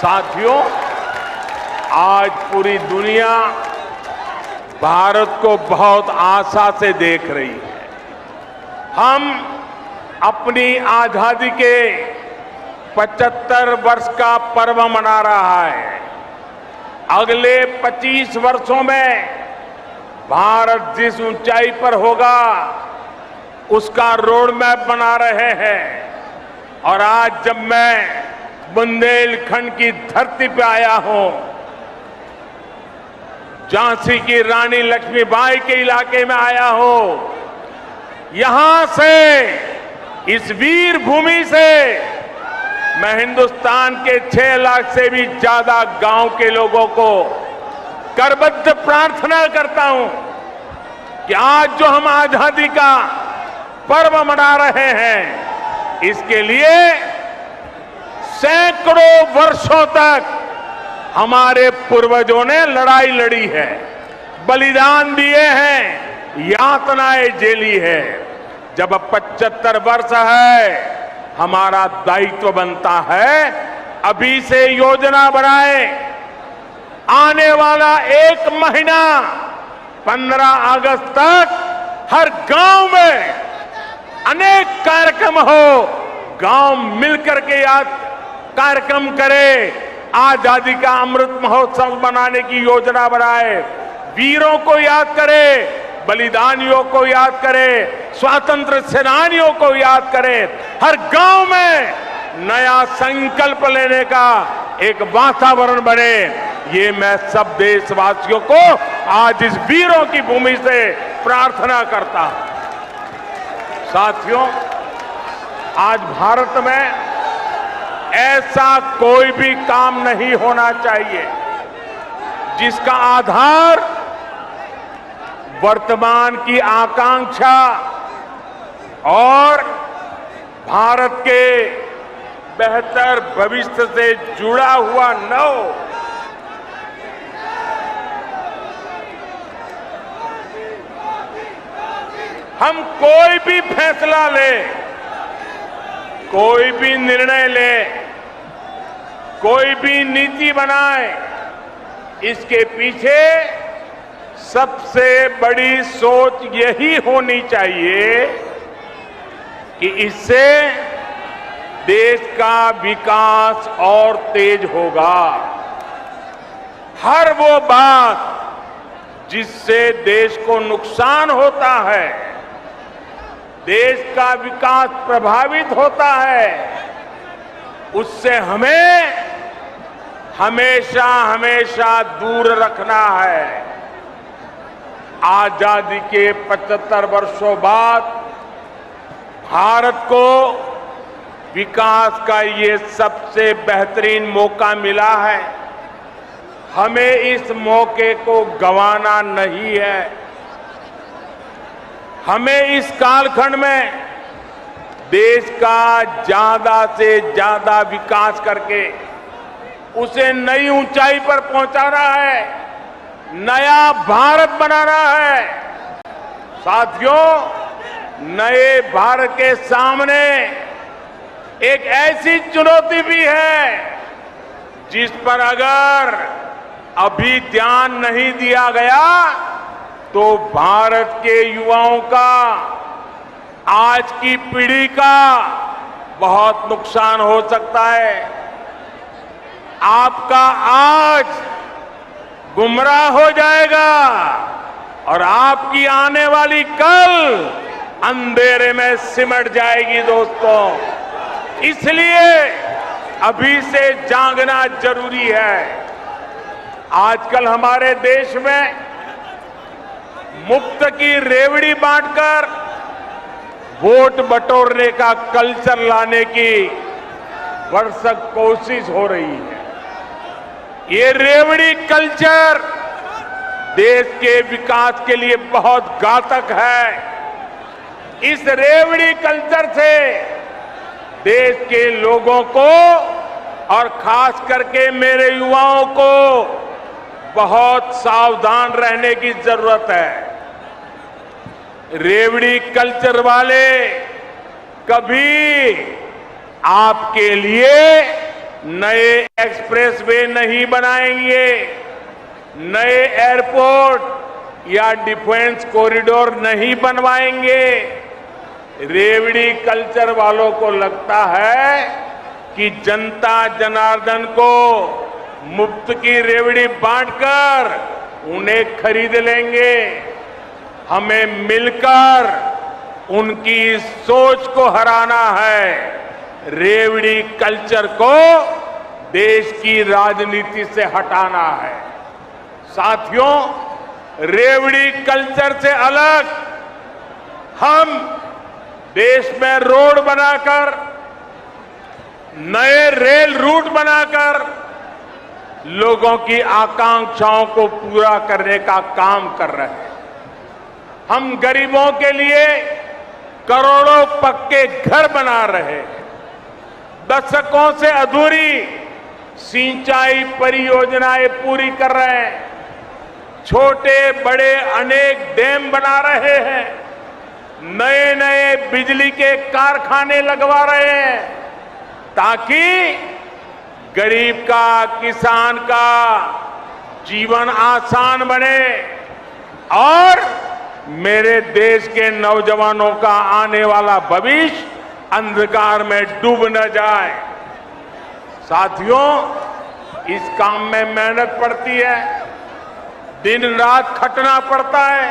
साथियों, आज पूरी दुनिया भारत को बहुत आशा से देख रही है। हम अपनी आजादी के 75 वर्ष का पर्व मना रहा है। अगले 25 वर्षों में भारत जिस ऊंचाई पर होगा उसका रोड मैप बना रहे हैं। और आज जब मैं बुंदेलखंड की धरती पे आया हूं, झांसी की रानी लक्ष्मीबाई के इलाके में आया हूं, यहां से इस वीर भूमि से मैं हिंदुस्तान के 6 लाख से भी ज्यादा गांव के लोगों को करबद्ध प्रार्थना करता हूं कि आज जो हम आजादी का पर्व मना रहे हैं, इसके लिए सैकड़ों वर्षों तक हमारे पूर्वजों ने लड़ाई लड़ी है, बलिदान दिए हैं, यातनाएं झेली है। जब 75 वर्ष है, हमारा दायित्व बनता है अभी से योजना बनाए। आने वाला 1 महीना 15 अगस्त तक हर गांव में अनेक कार्यक्रम हो, गांव मिलकर के याद कार्यक्रम करे, आजादी का अमृत महोत्सव बनाने की योजना बनाए, वीरों को याद करे, बलिदानियों को याद करे, स्वतंत्र सेनानियों को याद करे। हर गांव में नया संकल्प लेने का एक वातावरण बने, ये मैं सब देशवासियों को आज इस वीरों की भूमि से प्रार्थना करता हूं। साथियों, आज भारत में ऐसा कोई भी काम नहीं होना चाहिए जिसका आधार वर्तमान की आकांक्षा और भारत के बेहतर भविष्य से जुड़ा हुआ न हो। हम कोई भी फैसला लें, कोई भी निर्णय ले, कोई भी नीति बनाए, इसके पीछे सबसे बड़ी सोच यही होनी चाहिए कि इससे देश का विकास और तेज होगा। हर वो बात जिससे देश को नुकसान होता है, देश का विकास प्रभावित होता है, उससे हमें हमेशा हमेशा दूर रखना है। आजादी के 75 वर्षों बाद भारत को विकास का ये सबसे बेहतरीन मौका मिला है। हमें इस मौके को गंवाना नहीं है। हमें इस कालखंड में देश का ज्यादा से ज्यादा विकास करके उसे नई ऊंचाई पर पहुंचाना है, नया भारत बनाना है। साथियों, नए भारत के सामने एक ऐसी चुनौती भी है जिस पर अगर अभी ध्यान नहीं दिया गया तो भारत के युवाओं का, आज की पीढ़ी का बहुत नुकसान हो सकता है। आपका आज गुमराह हो जाएगा और आपकी आने वाली कल अंधेरे में सिमट जाएगी। दोस्तों, इसलिए अभी से जागना जरूरी है। आजकल हमारे देश में मुफ्त की रेवड़ी बांटकर वोट बटोरने का कल्चर लाने की भरसक कोशिश हो रही है। ये रेवड़ी कल्चर देश के विकास के लिए बहुत घातक है। इस रेवड़ी कल्चर से देश के लोगों को और खास करके मेरे युवाओं को बहुत सावधान रहने की जरूरत है। रेवड़ी कल्चर वाले कभी आपके लिए नए एक्सप्रेसवे नहीं बनाएंगे, नए एयरपोर्ट या डिफेंस कॉरिडोर नहीं बनवाएंगे। रेवड़ी कल्चर वालों को लगता है कि जनता जनार्दन को मुफ्त की रेवड़ी बांटकर उन्हें खरीद लेंगे। हमें मिलकर उनकी इस सोच को हराना है। रेवड़ी कल्चर को देश की राजनीति से हटाना है। साथियों, रेवड़ी कल्चर से अलग हम देश में रोड बनाकर, नए रेल रूट बनाकर लोगों की आकांक्षाओं को पूरा करने का काम कर रहे हैं। हम गरीबों के लिए करोड़ों पक्के घर बना रहे हैं। दशकों से अधूरी सिंचाई परियोजनाएं पूरी कर रहे हैं। छोटे बड़े अनेक डैम बना रहे हैं। नए नए बिजली के कारखाने लगवा रहे हैं ताकि गरीब का, किसान का जीवन आसान बने और मेरे देश के नौजवानों का आने वाला भविष्य अंधकार में डूब न जाए। साथियों, इस काम में मेहनत पड़ती है, दिन रात खटना पड़ता है,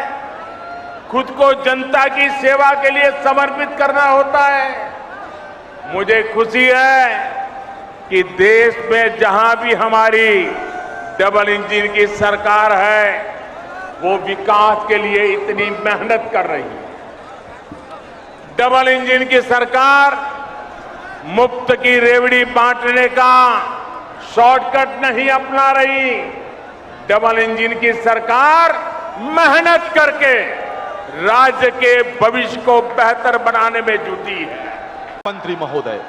खुद को जनता की सेवा के लिए समर्पित करना होता है। मुझे खुशी है कि देश में जहां भी हमारी डबल इंजन की सरकार है, वो विकास के लिए इतनी मेहनत कर रही है। डबल इंजन की सरकार मुफ्त की रेवड़ी बांटने का शॉर्टकट नहीं अपना रही। डबल इंजन की सरकार मेहनत करके राज्य के भविष्य को बेहतर बनाने में जुटी है। मंत्री महोदय,